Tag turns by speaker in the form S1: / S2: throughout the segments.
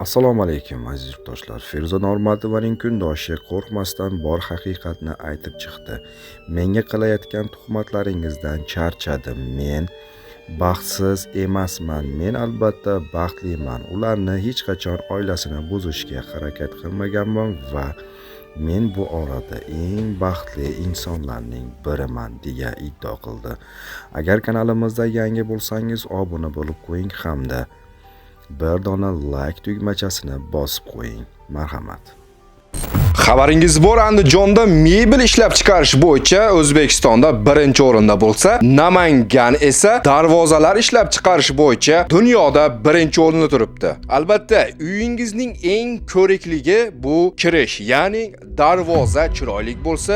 S1: Assalomu alaykum aziz yurtdoshlar. Feruza Normatovaning kundoshi qo'rqmasdan bor haqiqatni aytib chiqdi. Menga qilayotgan tuhmatlaringizdan charchadim. Men baxtsiz emasman. Men albatta baxtliman. Ularni hech qachon oilasini buzishga harakat qilmaganman va men bu orada eng baxtli insonlarning biriman deya iddao qildi. Agar kanalimizda yangi bo'lsangiz obuna bo'lib qo'ying hamda bir dona like tugmachasini bosib qo'ying. Marhamat.
S2: Xabaringiz bor, Andijonda mebel ishlab chiqarish bo'yicha O'zbekistonda birinchi o'rinda bo'lsa, Namangan esa darvozalar ishlab chiqarish bo'yicha dunyoda birinchi o'rinda turibdi. Albatta, uyingizning eng ko'rikligi bu kirish, ya'ni darvoza chiroyli bo'lsa,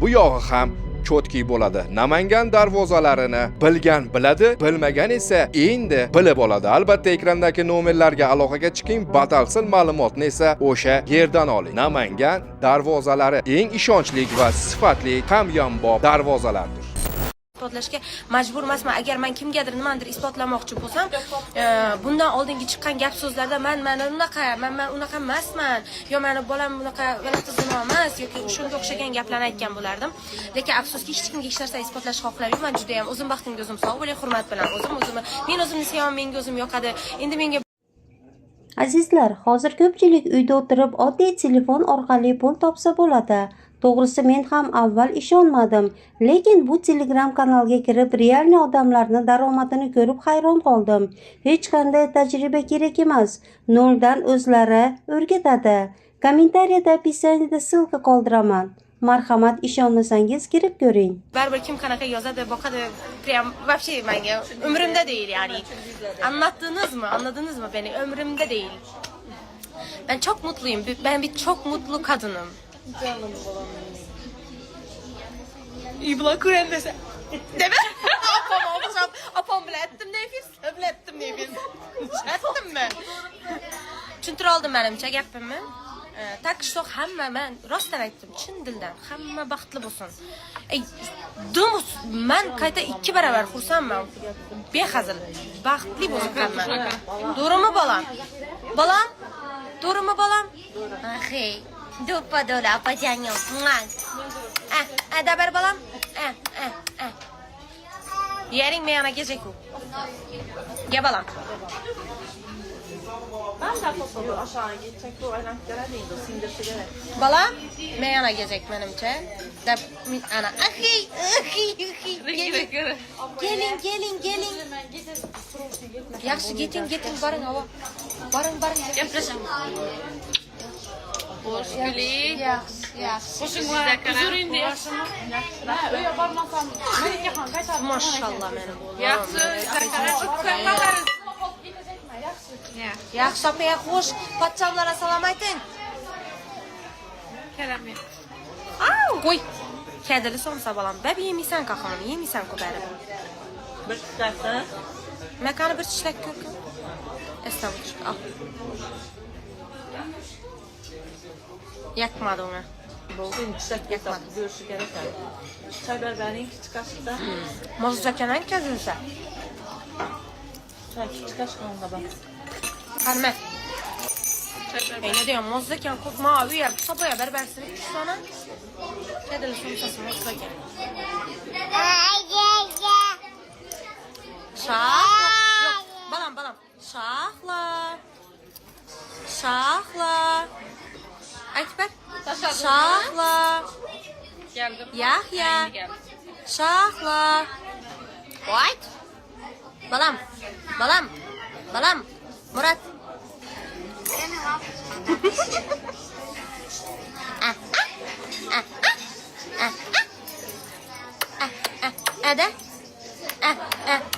S2: bu yog'i ham cho'tki bo'ladi. Namangan darvozalarini bilgan biladi, bilmagan esa endi bilib oladi. Albatta ekrandagi nomerlarga aloqaga chiqing, batafsil ma'lumotni esa o'sha yerdan oling. Namangan darvozalari eng ishonchli va sifatli hamyonbop darvozalardir.
S3: isbotlashga majbur emasman. Agar men kimgadir nimadir isbotlamoqchi bo'lsam, bundan oldingi chiqqan gap so'zlarda men unaqa emasman, yo meni bolam bunaqa g'alati zino emas yoki shunga o'xshagan gaplarni aytgan bo'lardim. Lekin afsuski hech kimga hech narsa isbotlashni xohlamayman. Juda ham o'zim baxtimga o'zim sog' bo'ling, hurmat bilan men o'zimni sevaman, menga o'zim yoqadi. Endi menga
S4: Azizlar, hozir ko'pchilik uyda o'tirib oddiy telefon orqali pul topsa bo'ladi. To'g'risi men ham avval ishonmadim, lekin bu Telegram kanalga kirib realni odamlarning daromadini ko'rib hayron qoldim. Hech qanday tajriba kerak emas, noldan o'zlari o'rgatadi. Kommentariyada описаниеda ссылка qoldiraman. Marhamat, ishonmasangiz kirib ko'ring.
S3: baribir kim qanaqa yozadi, boqadi, prям вообще menga umrimda değil yani. Anladınız mı beni? Umrimda değil. Ben çok mutluyum. Ben bir çok mutlu kadınım. Canım babam. İyi bulan kuren dese. Değil mi? Apam bile ettim ne yapıyorsun? Bile ettim ne yapıyorsun? Ettim mi? Tushuntirib oldim menimcha gapimni. Tak что hamma men rostdan aytdim, chin dildan hamma baxtli bo'lsin. Men qayta 2 barobar xursandman. Behazil, baxtli bo'lsin hamma. To'g'rimi bolam? Bolam? To'g'rimi bolam? Axey, do'ppa do'la opajanim. Dabar bolam? Yering men yana gezeku. Gel balam.
S5: Ben de topladı aşağı gidecek bu ayaklara neydi sindirse gerek.
S3: Balam, men yana gezek menimcha. Deb ana axey. Gelin. Yaxshi geting boring havo. Boring.
S5: Gaplashamiz. Hoş geldin.
S3: Yaxshi.
S5: Hoşuma huzuringda yaxshimi? Ha, uyga bormasam menga ham qaytarib.
S3: Mashallah menim o'g'lim.
S5: Yaxshi,
S3: Yaxshi opaya xush. Pochchamlarga salom ayting.
S5: Keramet.
S3: Qo'y. Kadili somsa bolam. Bab yemiysan qahramon, yemiysan-ku baribir.
S5: Bir tutarsa.
S3: Makani bir tishlab ko'rkin. Esnab al. Yakmadı ona.
S5: Bo'ldi, tushak yakmadi. Görüşü gerek. Çaylar berin küçük kaşıkta.
S3: Mozjakanan kazilsa.
S5: Çay küçük kaşıkta bak.
S3: Qarma. Ne diyorum, mozzakan kokma uya, sabaya berbersini sana. Kadili somsasi mozzakan. Şahla. Yok, balam. Şahla. Akbar. Şahla.
S5: Geldim.
S3: Yahya. Şahla. White. Balam. Murat.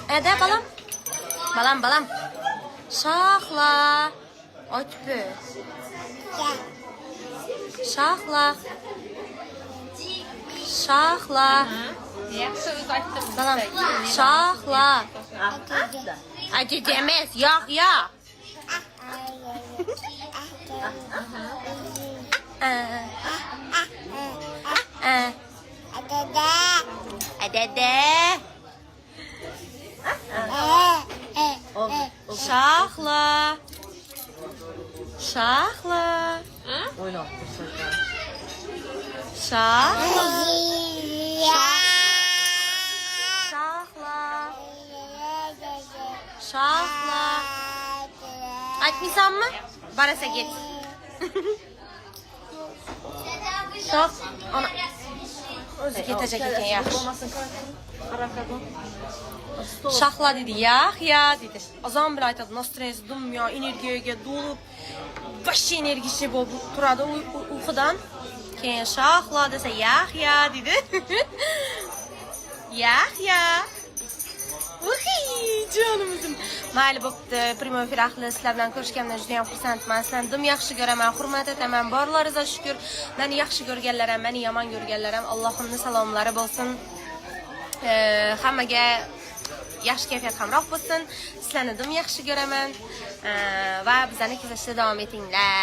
S3: Ada balam. Şahla. Açpı. Şahla.
S5: Yaxshi uzatdim.
S3: Balam. Şahla. Acı demez. Yok. Dede. Şahla. Shahla.
S5: O'ynab tursak.
S3: Shahla. Shahla. Shahla. Aytmaysanmi? Barasa git. Shoh. Ana. O'zi ketacak ekan yaxshi.
S5: Bo'lmasin, qaraqadi.
S3: Shahla dedi, ya dedi. Azon bilan aytadi, настроение dumyo energiyaga to'lib, bash energiya bo'lib turadi uyqudan. Keyin shahla desa, ya dedi. Ya. Uhi, jonimizim. Mayli bo'pti, primoy efir ahli sizlar bilan ko'rishganimdan juda ham xursandman. Sizlarni dim yaxshi ko'raman, hurmat etaman. Borlaringizga shukr. Meni yaxshi ko'rganlar ham, meni yomon ko'rganlar ham Allohimning salomlari bo'lsin. Hammaga yaxshi kayfiyat hamroh bo'lsin. Sizlarni dim yaxshi ko'raman va bizlarni kuzatishda davom etinglar.